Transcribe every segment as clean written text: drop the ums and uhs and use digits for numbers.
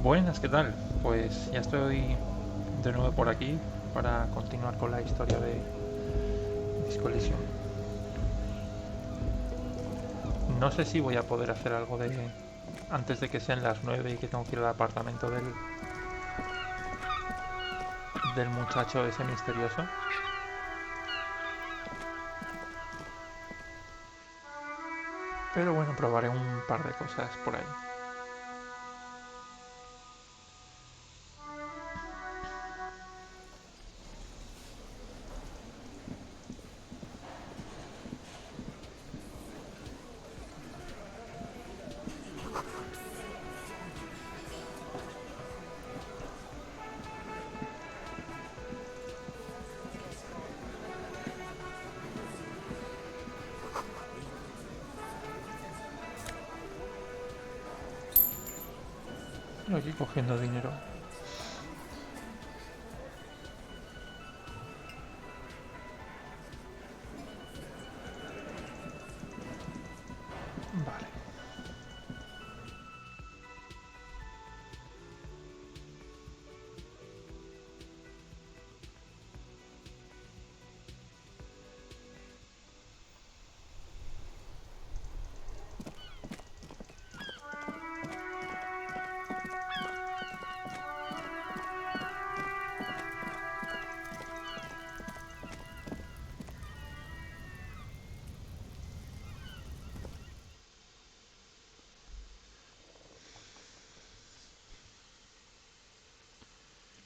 Buenas, ¿qué tal? Pues ya estoy de nuevo por aquí para continuar con la historia de Disco Elysium. No sé si voy a poder hacer algo de antes de que sean las 9 y que tengo que ir al apartamento del muchacho ese misterioso. Pero bueno, probaré un par de cosas por ahí. Estoy aquí cogiendo dinero. Vale.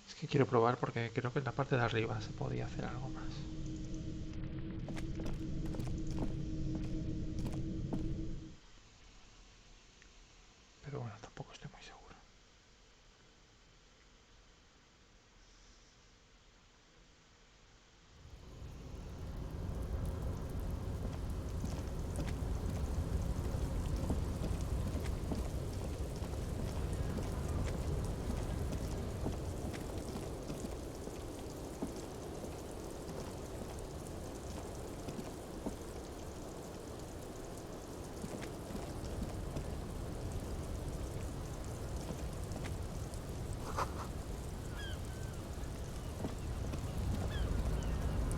Es que quiero probar porque creo que en la parte de arriba se podía hacer algo más. Pero bueno, tampoco estoy muy seguro.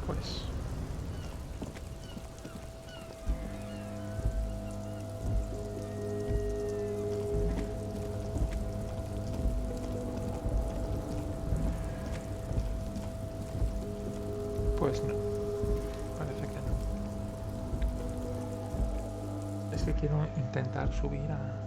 Pues pues no, parece que no. Es que quiero intentar subir a...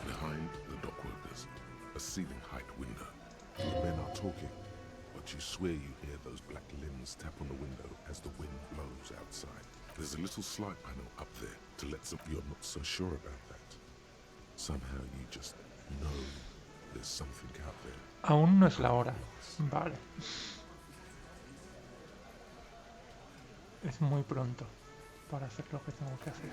Behind the dockwork, there's a ceiling height window. The men are talking, but you swear you hear those black limbs tap on the window as the wind blows outside. There's a little slide panel up there to let some. You're not so sure about that. Somehow you just know there's something out there. Aún no es la hora. Vale. Es muy pronto para hacer lo que tengo que hacer.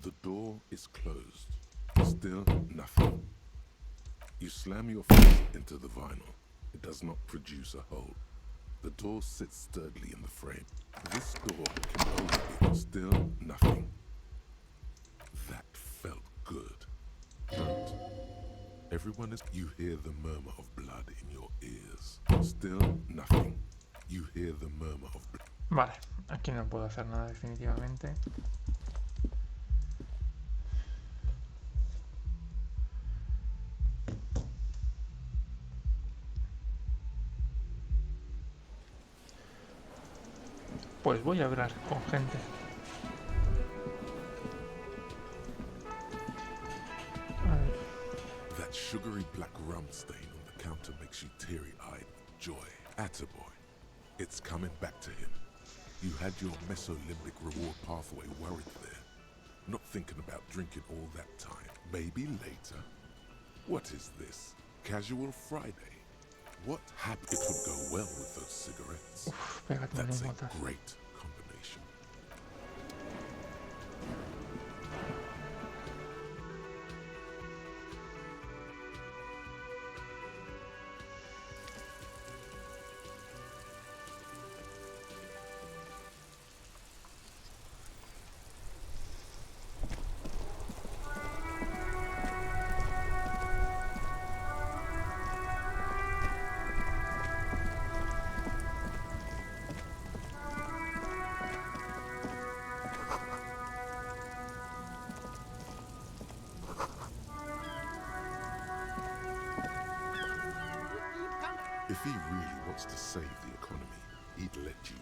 The door is closed. Still nothing. You slam your foot into the vinyl. It does not produce a hole. The door sits sturdily in the frame. This door can only be still nothing. That felt good. Don't. Everyone is. You hear the murmur of blood in your ears. Still nothing. You hear the murmur of blood. Vale, aquí no puedo hacer nada definitivamente. Pues voy a hablar con gente. A ver. That sugary black rum stain on the counter makes you teary-eyed with joy. Attaboy. It's coming back to him. You had your mesolimbic reward pathway worried there. Not thinking about drinking all that time. Maybe later. What is this? Casual Friday? What happened? It would go well with those cigarettes. Uf, pégate That's una a nota. great combination. If he really wants to save the economy, he'd let you.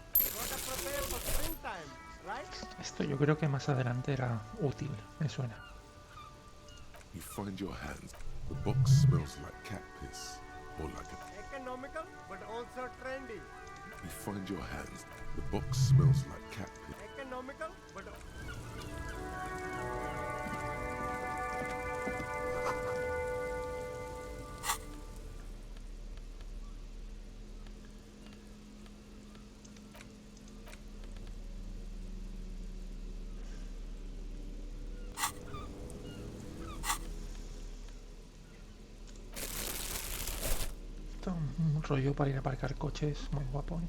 Esto yo creo que más adelante era útil, me suena. You find your hands. The box smells like cat piss, or like a... Economical, but also trendy. You find your hands. The box smells like cat piss. Economical, but... Esto es un rollo para ir a aparcar coches muy guapo, ¿eh?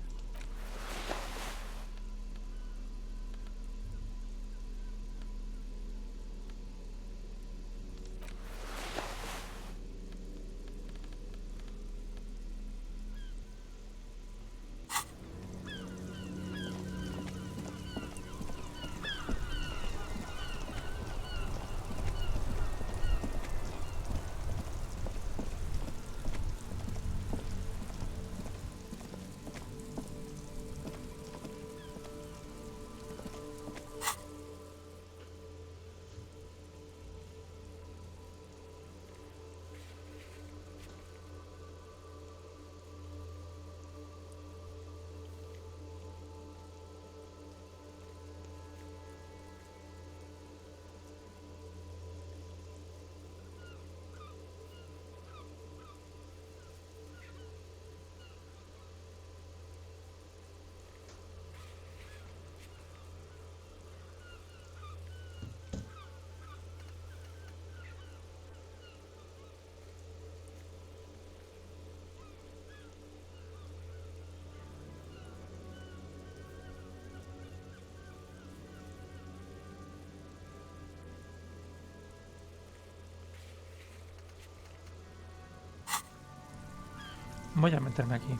Voy a meterme aquí.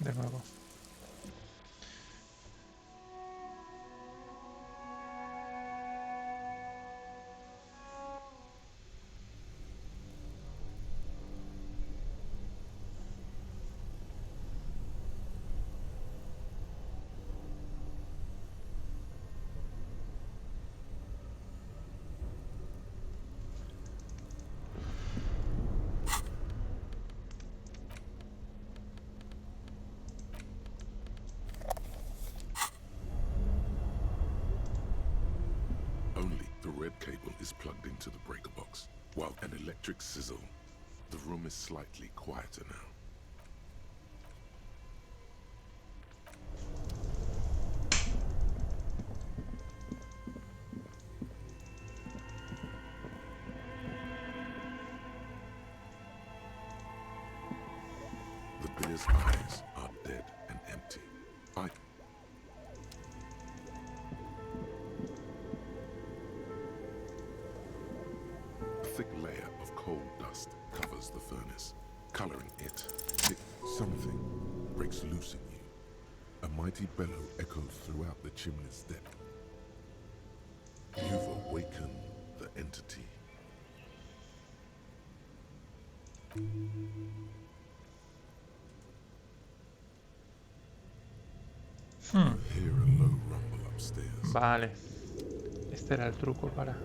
De nuevo. red cable is plugged into the breaker box, while an electric sizzle. The room is slightly quieter now. The bear's eyes are dead and empty. A thick layer of coal dust covers the furnace, coloring it. Something breaks loose in you. A mighty bellow echoes throughout the chimney's depth. You've awakened the entity. You hear a low rumble upstairs. Vale. Este era el truco para...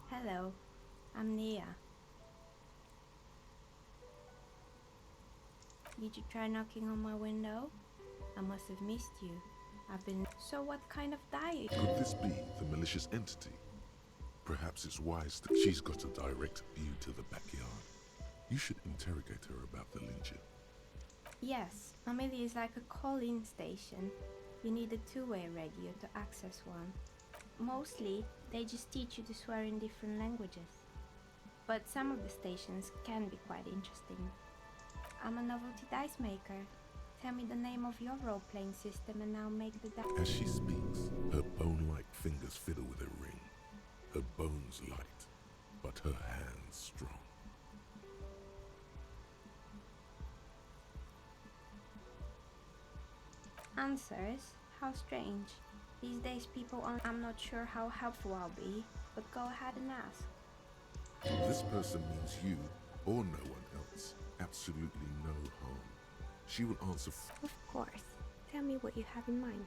Hello, I'm Nia. Did you try knocking on my window? I must have missed you. I've been... So what kind of diet? Could this be the malicious entity? Perhaps it's wise that she's got a direct view to the backyard. You should interrogate her about the Legion. Yes, Amelie is like a call-in station. You need a two-way radio to access one. Mostly, they just teach you to swear in different languages. But some of the stations can be quite interesting. I'm a novelty dice maker. Tell me the name of your role-playing system and I'll make the dice. As she speaks, her bone-like fingers fiddle with a ring. Her bones light, but her hands strong. Answers? How strange. These days people aren't... I'm not sure how helpful I'll be, but go ahead and ask. This person means you or no one else. Absolutely no harm. She will answer. Of course. Tell me what you have in mind.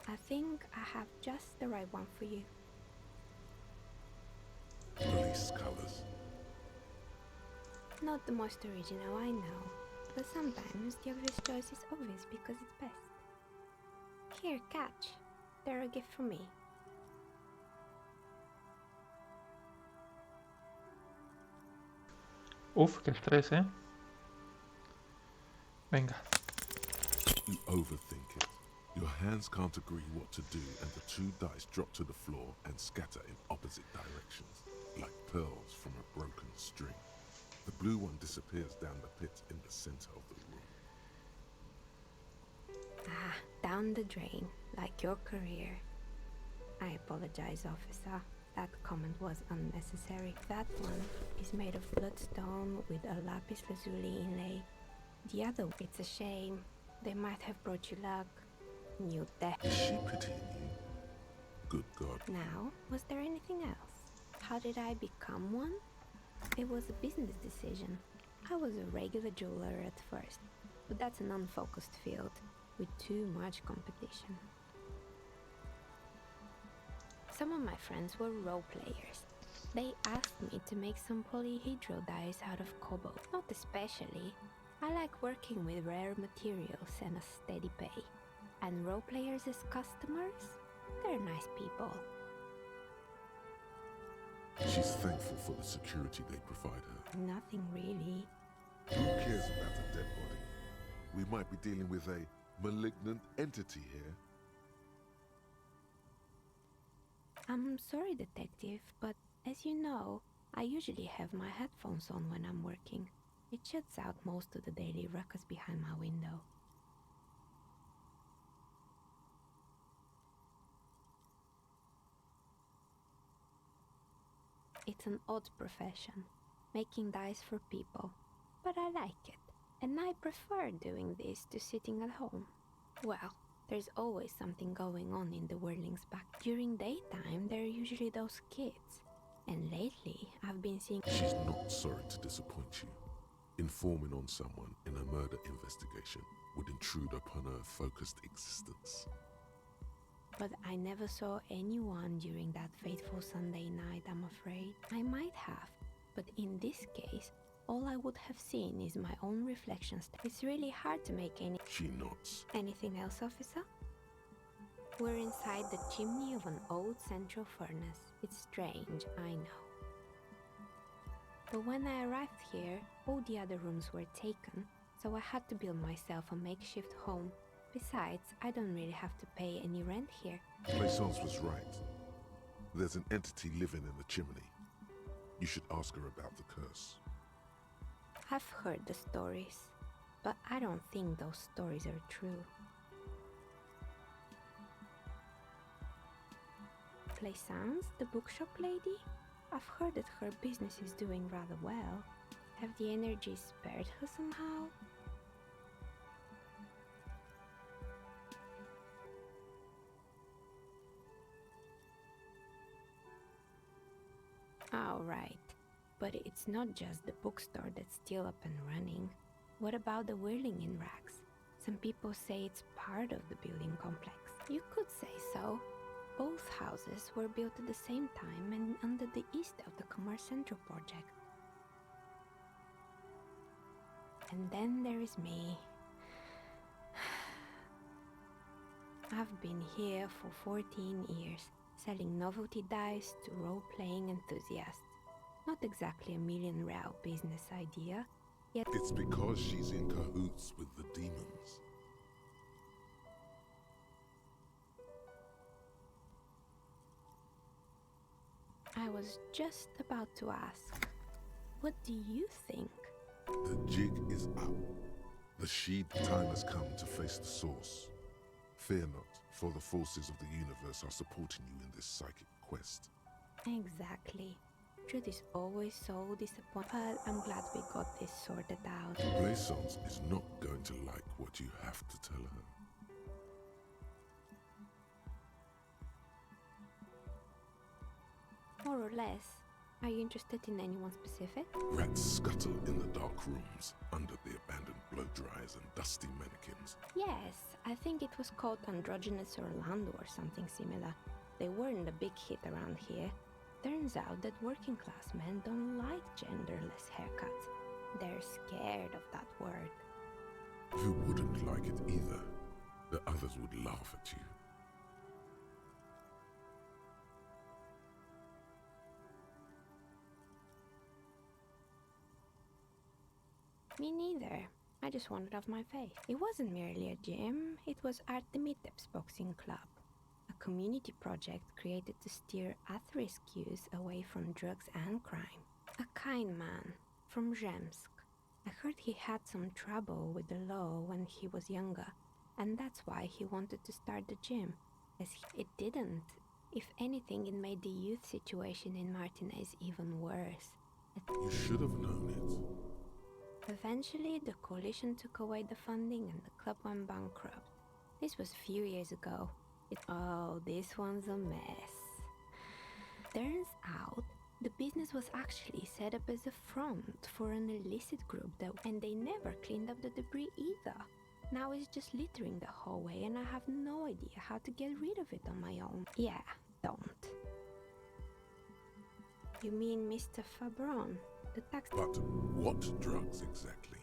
I think I have just the right one for you. Police colors. Not the most original, I know. But sometimes the obvious choice is obvious because it's best. Here, catch. They're a gift from me. Uf, qué estrés, ¿eh? Venga. You overthink it. Your hands can't agree what to do, and the two dice drop to the floor and scatter in opposite directions, like pearls from a broken string. The blue one disappears down the pit in the center of the room. Ah, down the drain, like your career. I apologize, officer. That comment was unnecessary. That one is made of bloodstone with a lapis lazuli inlay. The other, it's a shame. They might have brought you luck. New death. Is she pitying you? Good God. Now, was there anything else? How did I become one? It was a business decision. I was a regular jeweler at first, but that's an unfocused field with too much competition. Some of my friends were role players. They asked me to make some polyhedral dice out of cobalt. Not especially. I like working with rare materials and a steady pay. And role players as customers? They're nice people. She's thankful for the security they provide her. Nothing really. Who cares about a dead body? We might be dealing with a malignant entity here. I'm sorry, detective, but as you know, I usually have my headphones on when I'm working. It shuts out most of the daily ruckus behind my window. It's an odd profession, making dice for people, but I like it, and I prefer doing this to sitting at home. Well, there's always something going on in the whirling's back. During daytime, there are usually those kids, and lately I've been seeing... She's not sorry to disappoint you. Informing on someone in a murder investigation would intrude upon her focused existence. But I never saw anyone during that fateful Sunday night, I'm afraid. I might have, but in this case, all I would have seen is my own reflections. It's really hard to make any... She nods. Anything else, officer? We're inside the chimney of an old central furnace. It's strange, I know. But when I arrived here, all the other rooms were taken, so I had to build myself a makeshift home. Besides, I don't really have to pay any rent here. Plaisance was right. There's an entity living in the chimney. You should ask her about the curse. I've heard the stories, but I don't think those stories are true. Plaisance, the bookshop lady? I've heard that her business is doing rather well. Have the energy spared her somehow? All right, but it's not just the bookstore that's still up and running. What about the whirling in rags? Some people say it's part of the building complex. You could say so. Both houses were built at the same time and under the east of the Commerce Central project. And then there is me. I've been here for 14 years, selling novelty dice to role-playing enthusiasts. Not exactly a million real business idea, yet... It's because she's in cahoots with the demons. I was just about to ask, what do you think? The jig is up. The sheep time has come to face the source. Fear not, for the forces of the universe are supporting you in this psychic quest. Exactly. Truth is always so disappointing, but I'm glad we got this sorted out. Plaisance is not going to like what you have to tell her. More or less. Are you interested in anyone specific? Rats scuttle in the dark rooms, under the abandoned blow dryers and dusty mannequins. Yes, I think it was called Androgynous Orlando or something similar. They weren't a big hit around here. Turns out that working class men don't like genderless haircuts. They're scared of that word. You wouldn't like it either. The others would laugh at you. Me neither. I just wanted off my face. It wasn't merely a gym, it was Artemiteps Boxing Club, a community project created to steer at-risk youth away from drugs and crime. A kind man from Zemsk. I heard he had some trouble with the law when he was younger, and that's why he wanted to start the gym, as it didn't. If anything, it made the youth situation in Martinez even worse. You should have known it. Eventually, the coalition took away the funding and the club went bankrupt. This was a few years ago. Oh, this one's a mess. Turns out, the business was actually set up as a front for an illicit group and they never cleaned up the debris either. Now it's just littering the hallway and I have no idea how to get rid of it on my own. Yeah, don't. You mean Mr. Fabron? The tax... But what drugs exactly?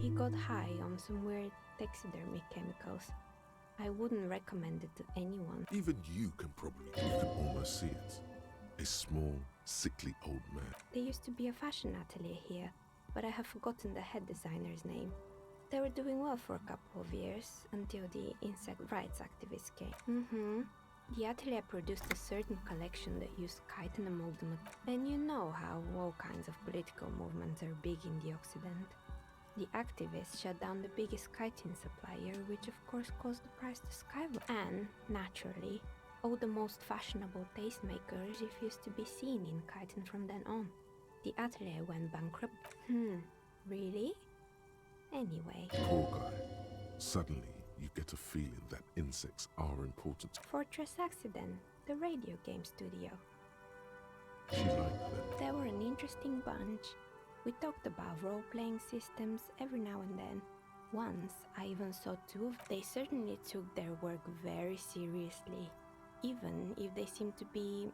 He got high on some weird taxidermy chemicals. I wouldn't recommend it to anyone. Even you can almost see it. A small, sickly old man. There used to be a fashion atelier here, but I have forgotten the head designer's name. They were doing well for a couple of years, until the insect rights activists came. The atelier produced a certain collection that used chitin amalgam, and you know how all kinds of political movements are big in the Occident. The activists shut down the biggest chitin supplier, which of course caused the price to skyrocket. And, naturally, All the most fashionable tastemakers refused to be seen in Kyton from then on. The atelier went bankrupt. Really? Anyway. Poor guy. Suddenly, you get a feeling that insects are important. Fortress Accident, the radio game studio. She liked them. They were an interesting bunch. We talked about role-playing systems every now and then. Once, I even saw two of them. They certainly took their work very seriously, even if they seemed to be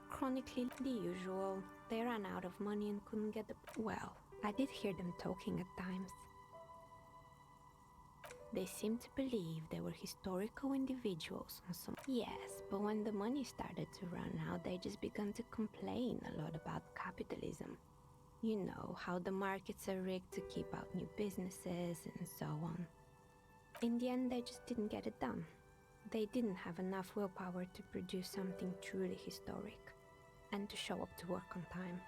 chronically the usual. They ran out of money and couldn't get the... Well, I did hear them talking at times. They seemed to believe they were historical individuals on some... Yes, but when the money started to run out, they just began to complain a lot about capitalism. You know, how the markets are rigged to keep out new businesses and so on. In the end, they just didn't get it done. They didn't have enough willpower to produce something truly historic and to show up to work on time.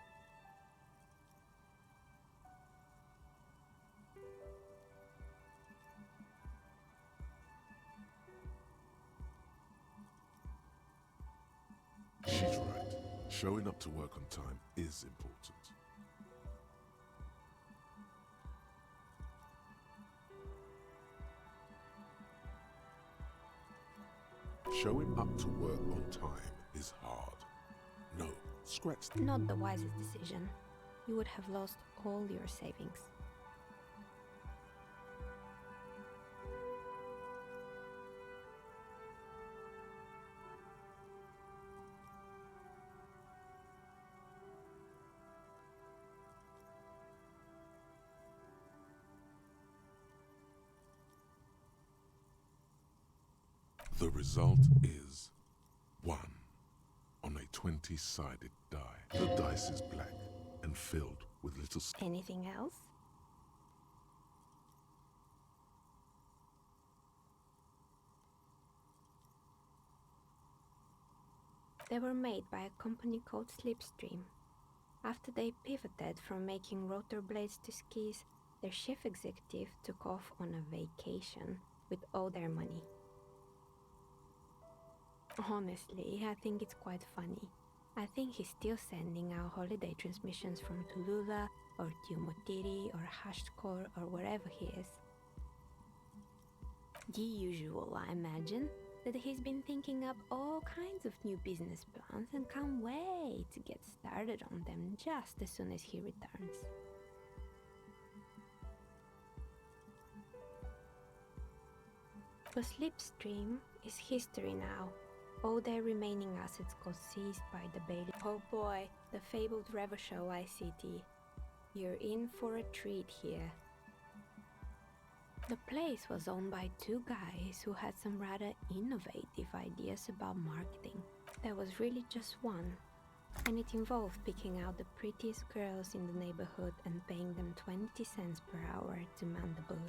She's right. Showing up to work on time is important. Showing up to work on time is hard. No, scratch that. Not the wisest decision. You would have lost all your savings. The result is 1 on a 20-sided die. The dice is black and filled with little... Anything else? They were made by a company called Slipstream. After they pivoted from making rotor blades to skis, their chief executive took off on a vacation with all their money. Honestly, I think it's quite funny. I think he's still sending out holiday transmissions from Tulula or Tiumotiri or Hashtkor or wherever he is. The usual, I imagine, that he's been thinking up all kinds of new business plans and can't wait to get started on them just as soon as he returns. But Slipstream is history now. All their remaining assets got seized by the Bailey. Oh boy, the fabled Revachol ICT. You're in for a treat here. The place was owned by two guys who had some rather innovative ideas about marketing. There was really just one, and it involved picking out the prettiest girls in the neighborhood and paying them 20 cents per hour to man the booth.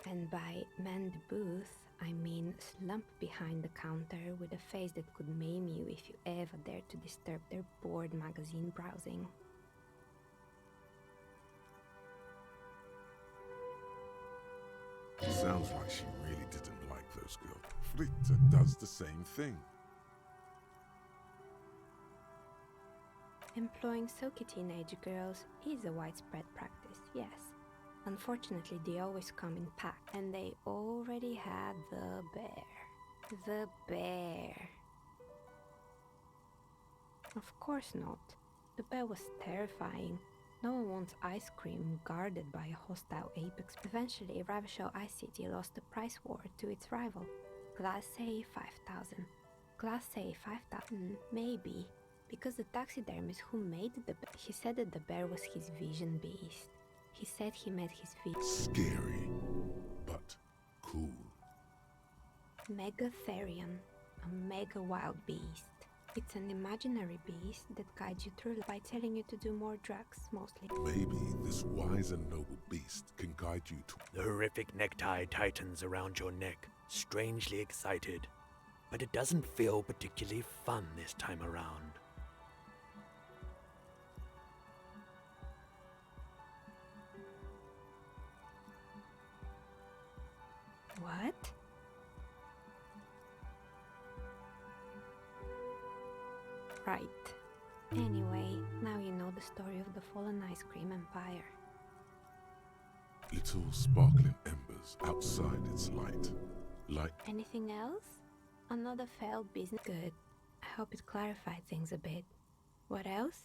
And by man the booth, I mean slump behind the counter with a face that could maim you if you ever dared to disturb their bored magazine browsing. Sounds like she really didn't like those girls. Fritta does the same thing. Employing silky teenage girls is a widespread practice, yes. Unfortunately, they always come in packs, and they already had the bear. The bear. Of course not. The bear was terrifying. No one wants ice cream guarded by a hostile apex. Eventually, Revachol ICT lost the price war to its rival. Class A 5,000. Class A 5,000, maybe, because the taxidermist who made the bear, he said that the bear was his vision beast. He said he met his Scary, but cool. Megatherion, a mega wild beast. It's an imaginary beast that guides you through life by telling you to do more drugs, mostly. Maybe this wise and noble beast can guide you to... The horrific necktie tightens around your neck. strangely excited, but it doesn't feel particularly fun this time around. What? Right. Anyway, now you know the story of the fallen ice cream empire. Little sparkling embers outside its light. Light. Anything else? Another failed business. Good. I hope it clarified things a bit. What else?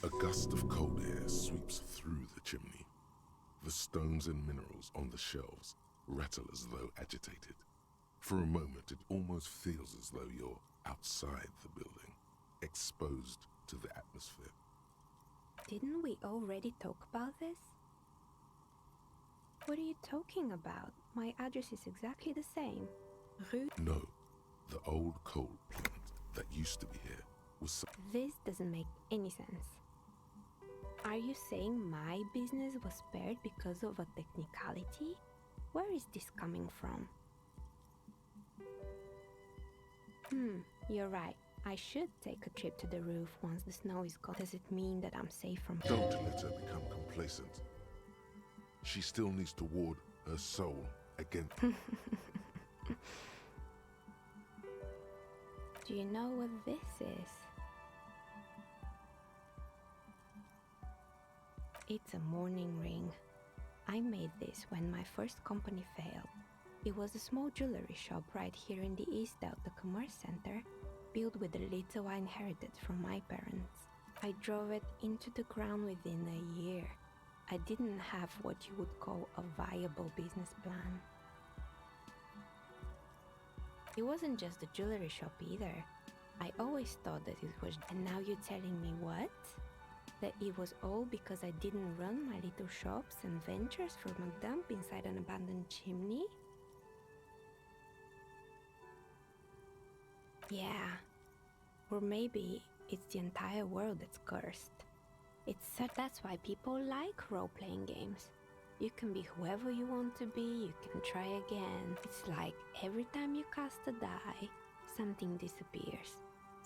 A gust of cold air sweeps through the chimney. The stones and minerals on the shelves rattle as though agitated. For a moment, it almost feels as though you're outside the building, exposed to the atmosphere. Didn't we already talk about this? What are you talking about? My address is exactly the same. Rue. No, the old coal plant that used to be here was... This doesn't make any sense. Are you saying my business was spared because of a technicality? Where is this coming from? You're right. I should take a trip to the roof once the snow is gone. Does it mean that I'm safe from... Don't let her become complacent. She still needs to ward her soul against... Do you know what this is? It's a mourning ring. I made this when my first company failed. It was a small jewelry shop right here in the East Delta Commerce Center, built with the little I inherited from my parents. I drove it into the ground within a year. I didn't have what you would call a viable business plan. It wasn't just a jewelry shop either. I always thought that it was... And now you're telling me what? That it was all because I didn't run my little shops and ventures from a dump inside an abandoned chimney? Yeah. Or maybe it's the entire world that's cursed. That's why people like role-playing games. You can be whoever you want to be, you can try again. It's like every time you cast a die, something disappears.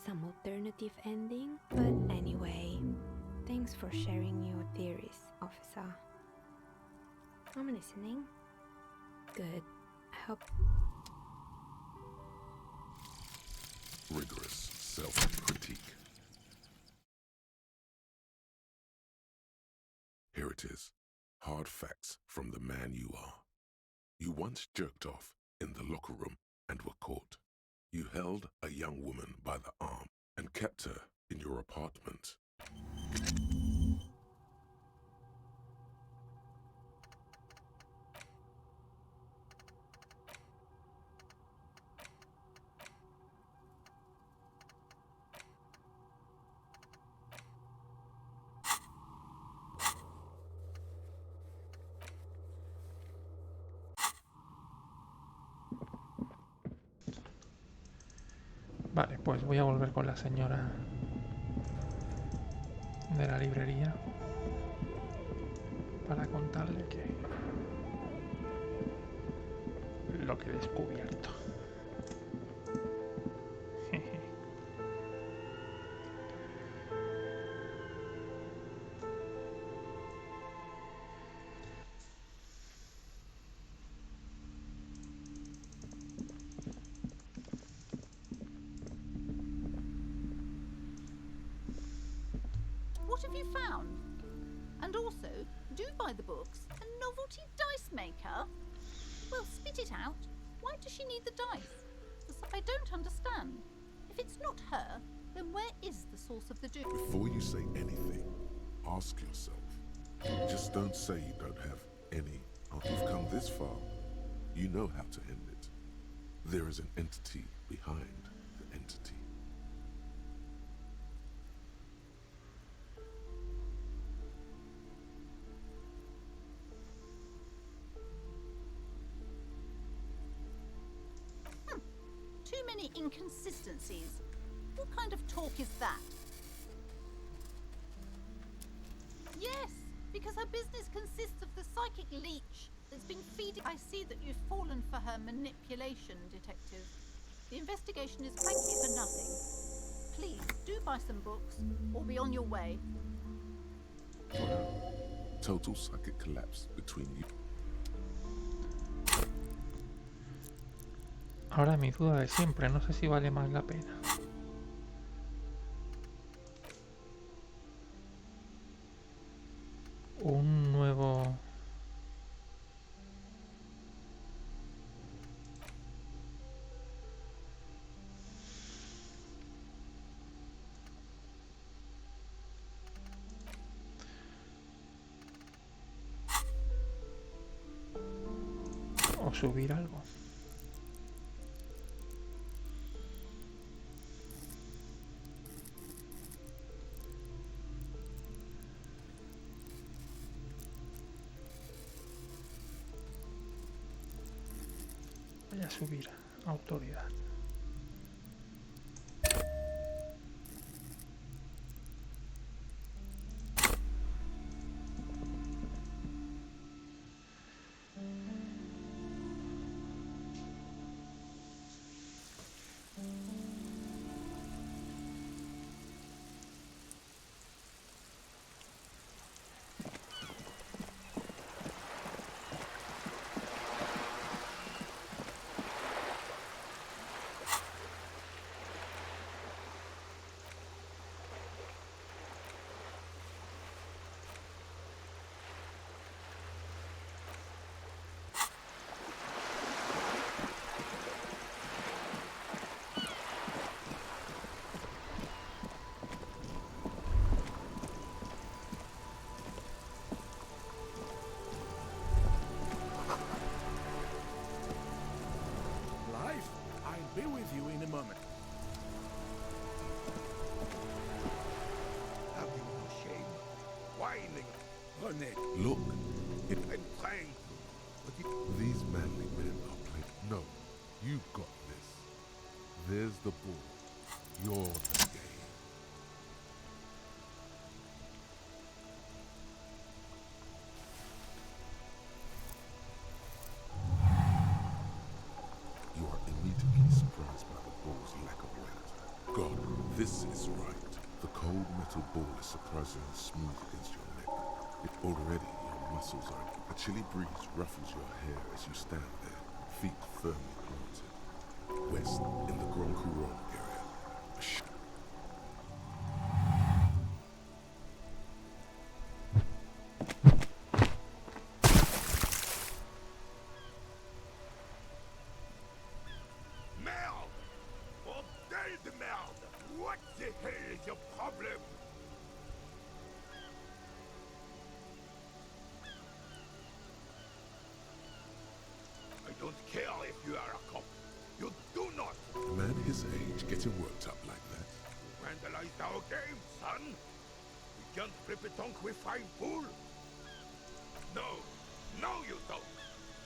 Some alternative ending. But anyway, thanks for sharing your theories, officer. I'm listening. Good. I hope... rigorous self-critique. Here it is. Hard facts from the man you are. You once jerked off in the locker room and were caught. You held a young woman by the arm and kept her in your apartment. Vale, pues voy a volver con la señora de la librería para contarle que lo que he descubierto. What have you found? And also, do buy the books. A novelty dice maker? Well, spit it out. Why does she need the dice? I don't understand. If it's not her, then where is the source of the doom? Before you say anything, ask yourself. Just don't say you don't have any. After you've come this far, you know how to end it. There is an entity behind the entity. Too many inconsistencies. What kind of talk is that? Yes, because her business consists of the psychic leech that's been feeding. I see that you've fallen for her manipulation, Detective. The investigation is frankly for nothing. Please, do buy some books, or be on your way. Total psychic collapse between you. Ahora mi duda de siempre, no sé si vale más la pena. Un nuevo... o subir algo. Voy a subir autoridad. Be with you in a moment. Have you no shame? Whining. René, Look, I'm trying to. But you... these manly men are playing. No, you got this. There's the ball. You're the game. You are immediately surprised by the ball's lack of weight. God, this is right. The cold metal ball is surprisingly smooth against your neck. Already your muscles are. A chilly breeze ruffles your hair as you stand there, feet firmly planted. West, in the Grand Couronne area. Merde! Bordel de merde! What the hell is your problem? I don't care if you are a cop. You do not A man his age getting worked up like that. vandalize our game, son. We can't flip a tonk with 5 pool. No, no you don't.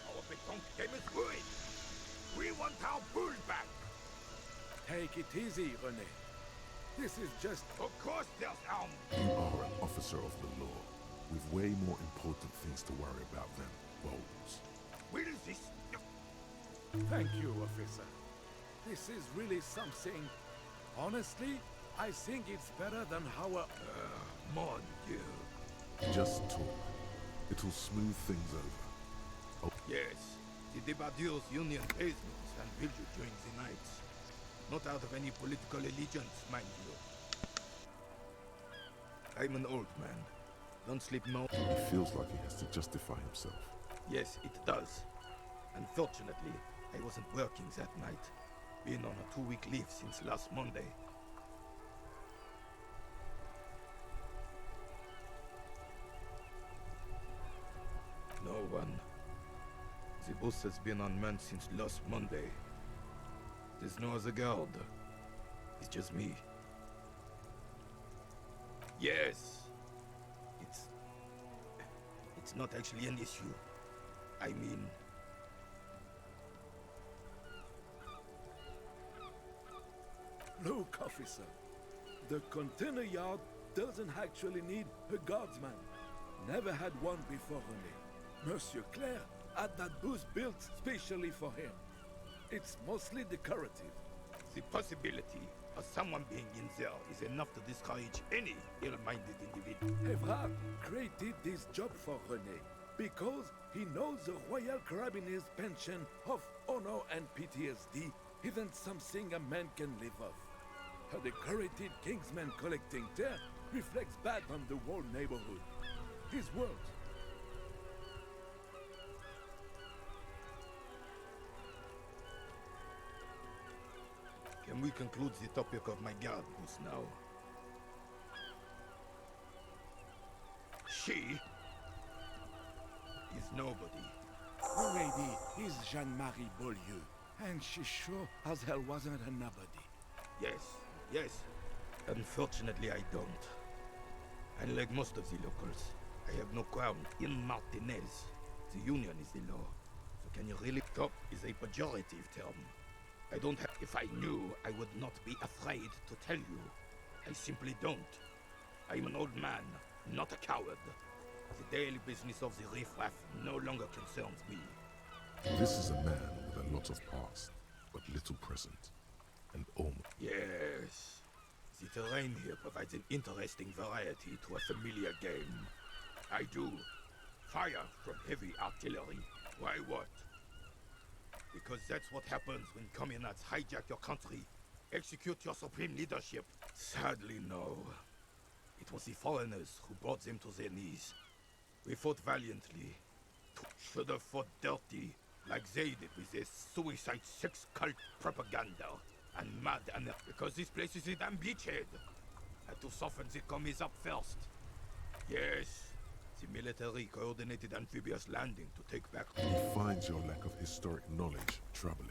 Our petanque game is ruined. We want our pool back. take it easy, René. This is just... Of course there's arm. You are an officer of the law, with way more important things to worry about than bowls. Will this... Thank you, officer. This is really something. Honestly, I think it's better than how a... Mon Dieu. Just talk. It'll smooth things over. Yes, the Debardeurs union pays me and will you during the nights. Not out of any political allegiance, mind you. I'm an old man. Don't sleep no. He feels like he has to justify himself. Yes, it does. Unfortunately, I wasn't working that night. Been on a 2-week leave since last Monday. No one. The bus has been unmanned since last Monday. There's no other guard. It's just me. Yes. It's not actually an issue. I mean... Look, officer. The container yard doesn't actually need a guardsman. Never had one before René. Monsieur Claire had that booth built specially for him. It's mostly decorative. The possibility of someone being in there is enough to discourage any ill-minded individual. Evrard created this job for René because he knows the Royal Carabinier's pension of honor and PTSD isn't something a man can live off. A decorated Kingsman collecting dirt reflects bad on the whole neighborhood. His words. Can we conclude the topic of my guard booth now? She is nobody. The lady is Jeanne-Marie Beaulieu, and she sure as hell wasn't a nobody. Yes. Unfortunately, I don't. Unlike most of the locals, I have no crown in Martinez. The union is the law. So can you really... Cop is a pejorative term. I don't have... If I knew, I would not be afraid to tell you. I simply don't. I'm an old man, not a coward. The daily business of the riffraff no longer concerns me. This is a man with a lot of past, but little present. And Yes. The terrain here provides an interesting variety to a familiar game. I do. Fire from heavy artillery. Why what? Because that's what happens when communards hijack your country, execute your supreme leadership. Sadly, no. It was the foreigners who brought them to their knees. We fought valiantly. Should have fought dirty, like they did with their suicide sex cult propaganda. And mad and... Because this place is a damn beachhead. Had to soften the commies up first. Yes. The military coordinated amphibious landing to take back... he finds your lack of historic knowledge troubling.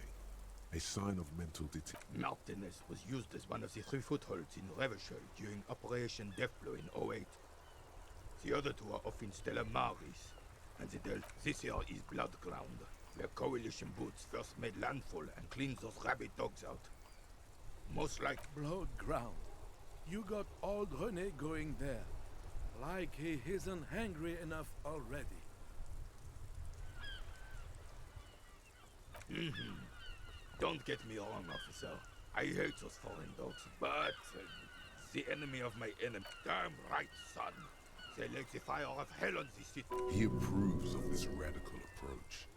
A sign of mental Martinez was used as one of the 3 footholds in Revachol during Operation Deathblow in '08. The other 2 are off in Stella Maris, and the this here is Blood Ground, where coalition boots first made landfall and cleaned those rabid dogs out. Most like... Blood ground. You got old René going there. Like he isn't hungry enough already. Don't get me wrong, officer. I hate those foreign dogs, but the enemy of my enemy. Damn right, son. They like the fire of hell on the city. He approves of this radical approach.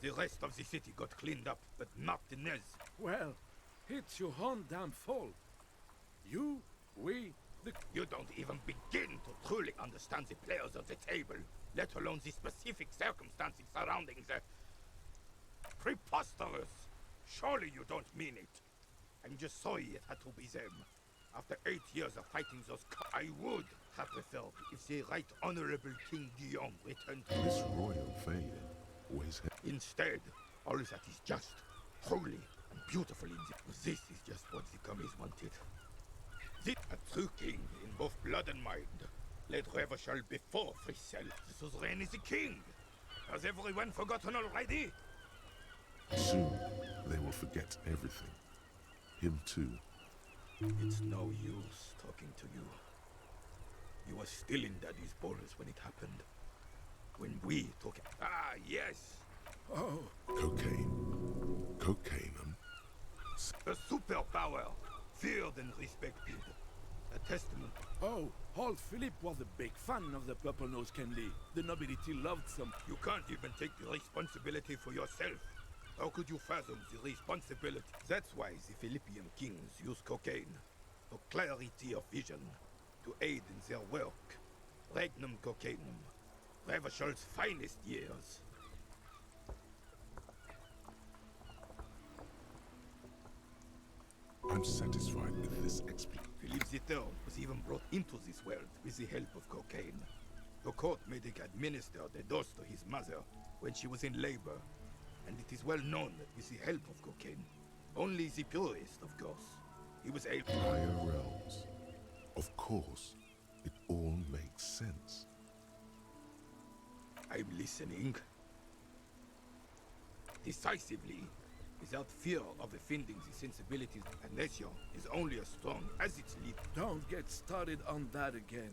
The rest of the city got cleaned up, but Martinez... Well, it's your own damn fault. You, we, the... You don't even begin to truly understand the players of the table, let alone the specific circumstances surrounding the... Preposterous! Surely you don't mean it. I'm just sorry it had to be them. After 8 years of fighting those I would have preferred if the Right Honorable King Guillaume returned to... This royal fame always... Instead, all that is just, holy, and beautiful in this is just what the commies wanted. This, a true king in both blood and mind, led Revachol before Fricelle. The suzerain is the king. Has everyone forgotten already? Soon, they will forget everything. Him too. It's no use talking to you. You were still in Daddy's borders when it happened. When we took it. Ah, yes! Oh, Cocaine. Cocaine, A superpower, feared and respected. A testament. oh, old Philip was a big fan of the purple nose candy. The nobility loved some. You can't even take the responsibility for yourself. How could you fathom the responsibility? That's why the Philippian kings use cocaine. For clarity of vision. To aid in their work. Regnum cocainum. Revachol's finest years. I'm satisfied with this explanation. Philippe the III was even brought into this world with the help of cocaine. The court made him administer the dose to his mother when she was in labor, and it is well known that with the help of cocaine, only the purest, of course, he was able... Higher realms. Of course, it all makes sense. I'm listening. Decisively, without fear of offending the sensibilities, a nation is only as strong as its leader. Don't get started on that again.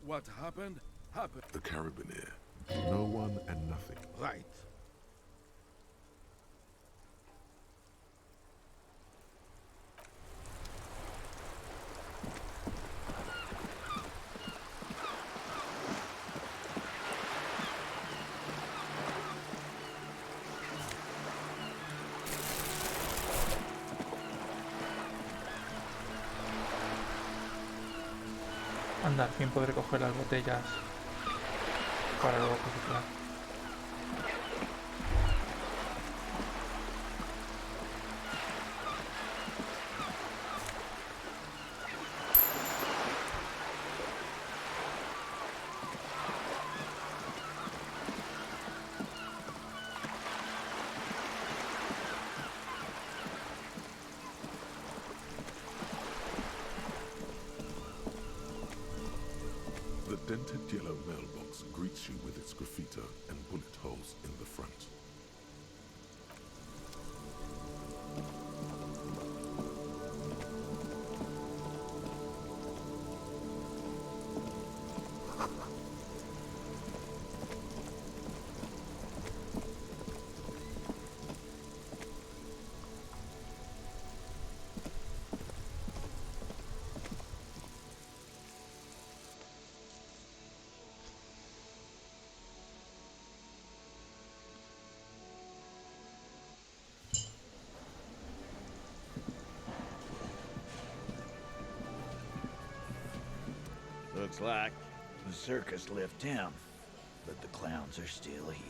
What happened happened. The Carabiner. No one and nothing. Right. Anda, al fin podré coger las botellas para luego cocinar. The dented yellow mailbox greets you with its graffito and bullet holes in the front. Looks like the circus left town, but the clowns are still here.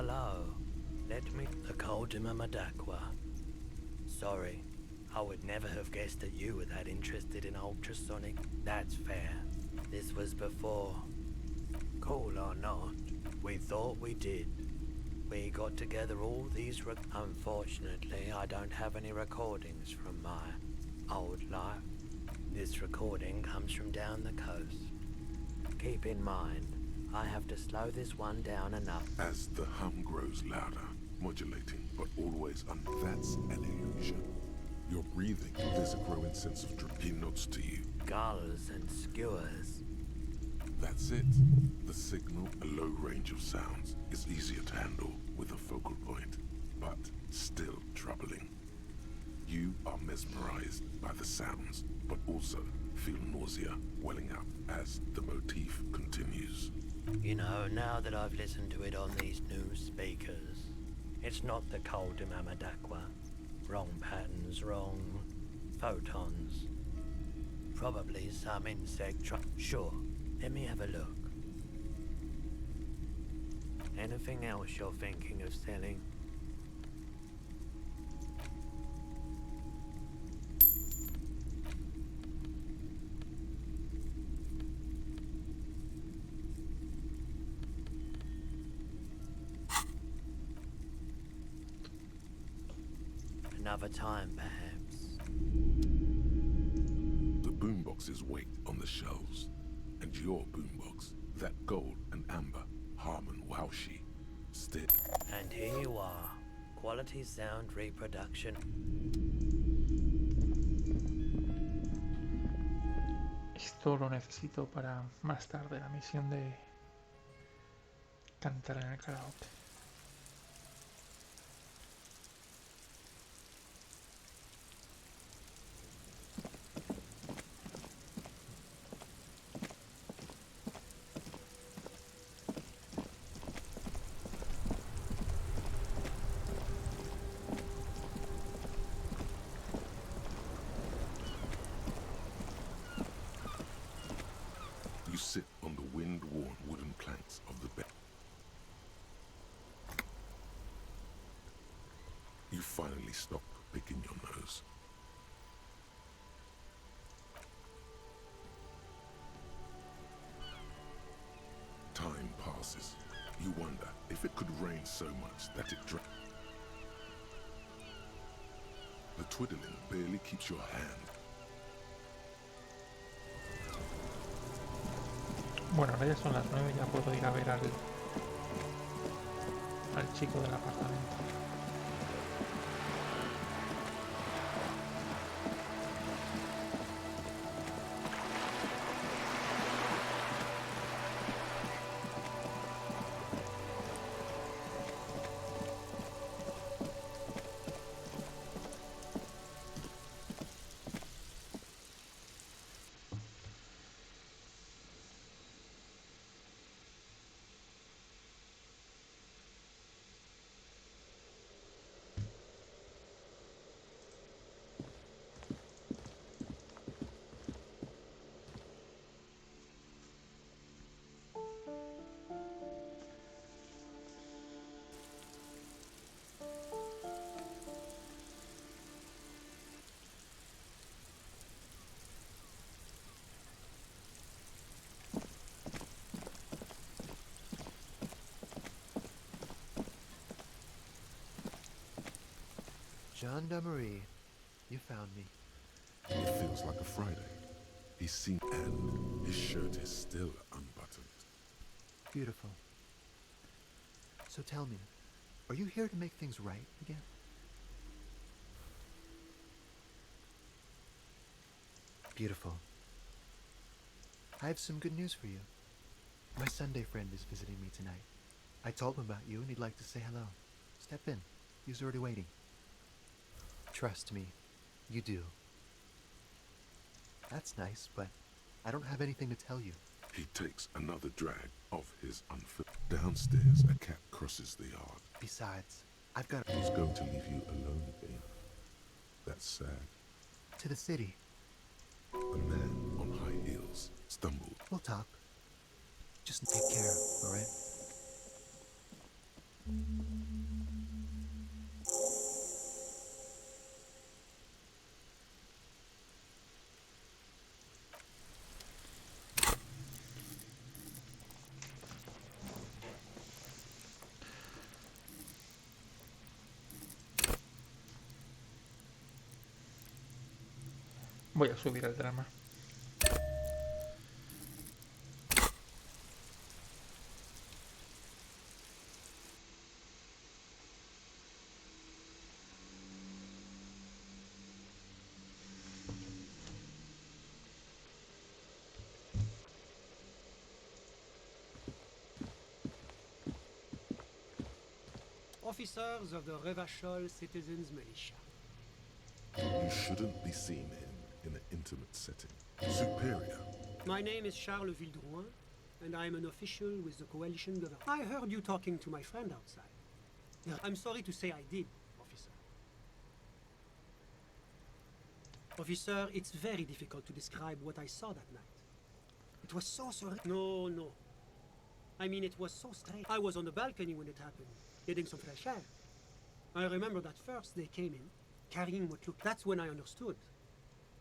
hello. Let me... The Madakwa. Sorry, I would never have guessed that you were that interested in ultrasonic. That's fair. This was before. Cool or not, we thought we did. We got together all these Unfortunately, I don't have any recordings from my old life. This recording comes from down the coast. Keep in mind, I have to slow this one down enough. As the hum grows louder, modulating, but always under. That's an illusion. You're breathing. There's a growing sense of drift. He nods to you. Gulls and skewers. That's it. The signal, a low range of sounds, is easier to handle with a focal point, but still troubling. You are mesmerized by the sounds, but also feel nausea welling up as the motif continues. You know, now that I've listened to it on these new speakers, it's not the Madakwa. Wrong patterns, wrong photons. Probably some insect Sure, let me have a look. Anything else you're thinking of selling? Another time, perhaps. The boomboxes wait on the shelves, and your boombox, that gold and amber Harman Waushi, still. And here you are, quality sound reproduction. Esto lo necesito para más tarde, la misión de cantar en el karaoke. You sit on the wind-worn wooden planks of the bed. You finally stop picking your nose. Time passes. You wonder if it could rain so much that it drowned. The twiddling barely keeps your hand. Bueno, ahora ya son las 9, ya puedo ir a ver al chico del apartamento. Gendarmerie, you found me. It feels like a Friday. He's seen, and his shirt is still unbuttoned. Beautiful. So tell me, are you here to make things right again? Beautiful. I have some good news for you. My Sunday friend is visiting me tonight. I told him about you and he'd like to say hello. Step in. He's already waiting. Trust me, you do. That's nice, but I don't have anything to tell you. He takes another drag of his unfilled. Downstairs, a cat crosses the yard. Besides, I've got He's going to leave you alone again. That's sad. to the city. A man on high heels stumbled. We'll talk. Just take care, alright? Voy a subir el drama. Officers of the Revachol Citizens Militia. You shouldn't be seen in an intimate setting. Superior. My name is Charles Vildrouin, and I am an official with the coalition government. I heard you talking to my friend outside. I'm sorry to say I did, officer. Officer, it's very difficult to describe what I saw that night. It was so surreal. No. I mean, it was so strange. I was on the balcony when it happened, getting some fresh air. I remember that first they came in, carrying what looked... That's when I understood.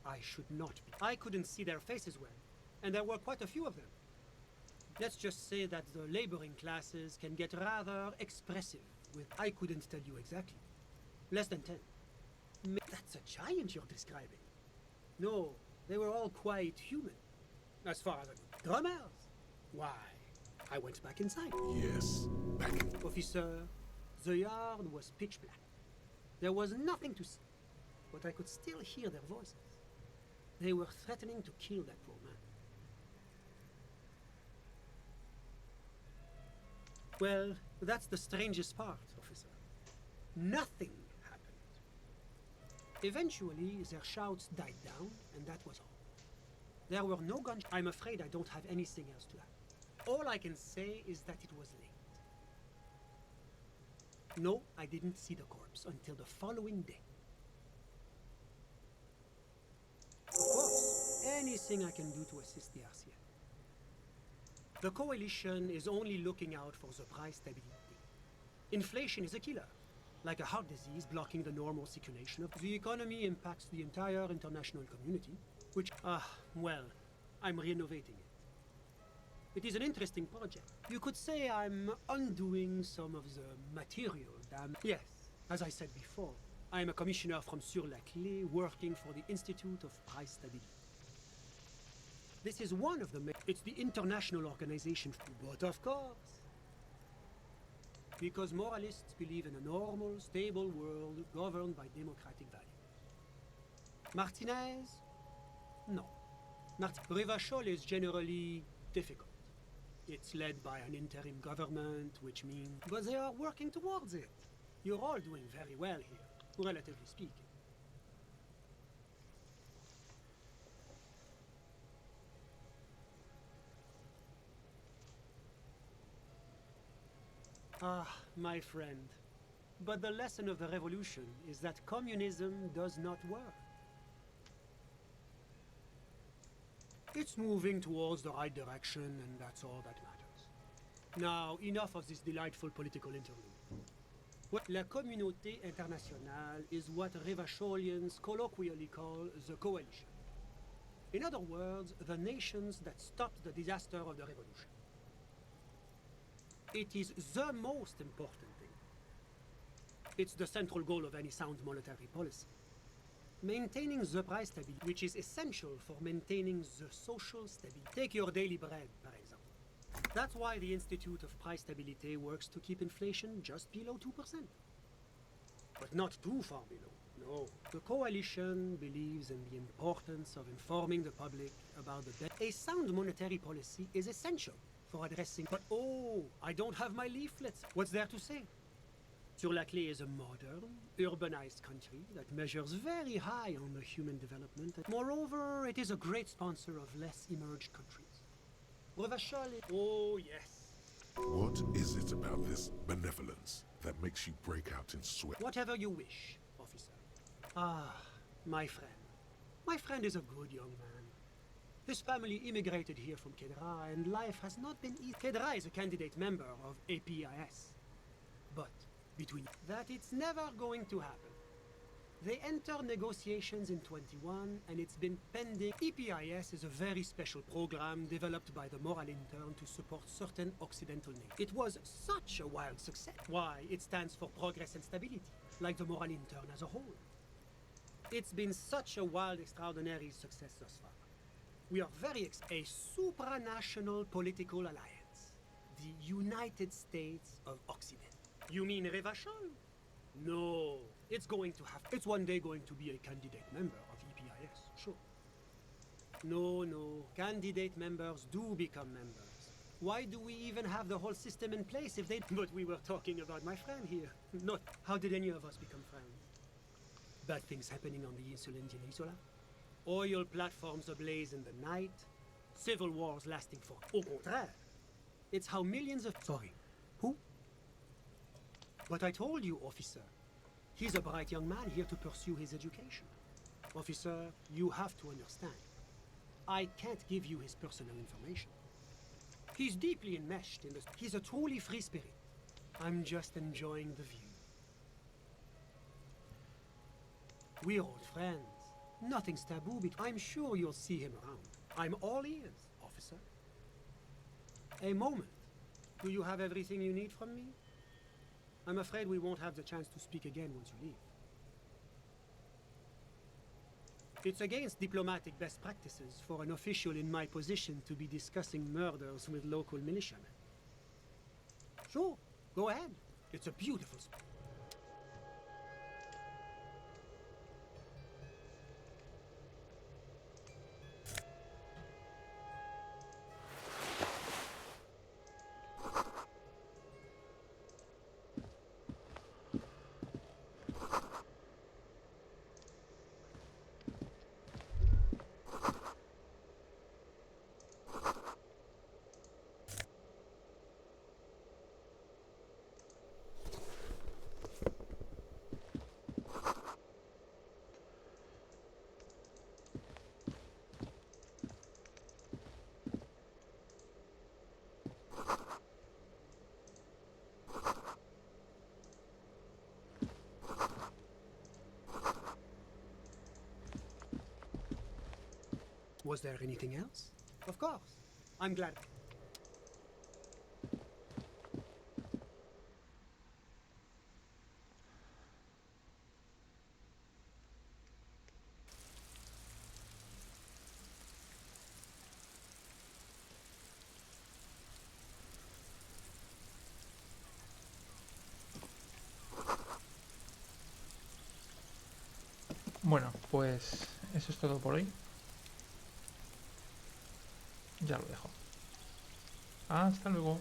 I should not be. I couldn't see their faces well, and there were quite a few of them. Let's just say that the laboring classes can get rather expressive with... I couldn't tell you exactly. Less than 10. That's a giant you're describing. No, they were all quite human. As far as the drummers. Why, I went back inside. Yes, back in. Officer, the yard was pitch black. There was nothing to see, but I could still hear their voices. They were threatening to kill that poor man. Well, that's the strangest part, officer. Nothing happened. Eventually, their shouts died down, and that was all. There were no guns. I'm afraid I don't have anything else to add. All I can say is that it was late. No, I didn't see the corpse until the following day. Of course, anything I can do to assist the RCA. The coalition is only looking out for the price stability. Inflation is a killer, like a heart disease blocking the normal circulation of the economy impacts the entire international community, which, well, I'm renovating it. It is an interesting project. You could say I'm undoing some of the material damage. Yes, as I said before, I am a commissioner from Sur-la-Clé working for the Institute of Price Stability. This is one of the it's the international organization, but of course, because moralists believe in a normal, stable world governed by democratic values. Martinez? No. Revachol is generally difficult. It's led by an interim government, which means... But they are working towards it. You're all doing very well here, relatively speaking. My friend. But the lesson of the revolution is that communism does not work. It's moving towards the right direction, and that's all that matters. Now, enough of this delightful political interlude. La communauté internationale is what Revacholians colloquially call the coalition. In other words, the nations that stopped the disaster of the revolution. It is the most important thing. It's the central goal of any sound monetary policy. Maintaining the price stability, which is essential for maintaining the social stability. Take your daily bread, for example. That's why the Institute of Price Stability works to keep inflation just below 2%. But not too far below, no. The coalition believes in the importance of informing the public about a sound monetary policy is essential for addressing... But oh, I don't have my leaflets. What's there to say? Sur-la-Clé is a modern, urbanized country that measures very high on the human development. Moreover, it is a great sponsor of less emerged countries. Revachol is... Oh, yes. What is it about this benevolence that makes you break out in sweat? Whatever you wish, officer. My friend. My friend is a good young man. His family immigrated here from Kedra, and life has not been easy. Kedra is a candidate member of APIS. But between that, it's never going to happen. They enter negotiations in 21, and it's been pending. EPIS is a very special program developed by the Moral Intern to support certain Occidental nations. It was such a wild success. Why? It stands for progress and stability, like the Moral Intern as a whole. It's been such a wild, extraordinary success thus far. We are a supranational political alliance. The United States of Occident. You mean Revachol? No, it's one day going to be a candidate member of EPIS, sure. No, candidate members do become members. Why do we even have the whole system in place if they... But we were talking about my friend here. Not, how did any of us become friends? Bad things happening on the Insula. Oil platforms ablaze in the night. Civil wars lasting for... Au contraire. It's how millions of... Sorry, who? But I told you, officer. He's a bright young man here to pursue his education. Officer, you have to understand. I can't give you his personal information. He's deeply enmeshed in this. He's a truly free spirit. I'm just enjoying the view. We're old friends. Nothing's taboo, but I'm sure you'll see him around. I'm all ears, officer. A moment. Do you have everything you need from me? I'm afraid we won't have the chance to speak again once you leave. It's against diplomatic best practices for an official in my position to be discussing murders with local militiamen. Sure, go ahead. It's a beautiful spot. Was there anything else? Of course. I'm glad. Bueno, pues eso es todo por hoy. Ya lo dejo. Hasta luego.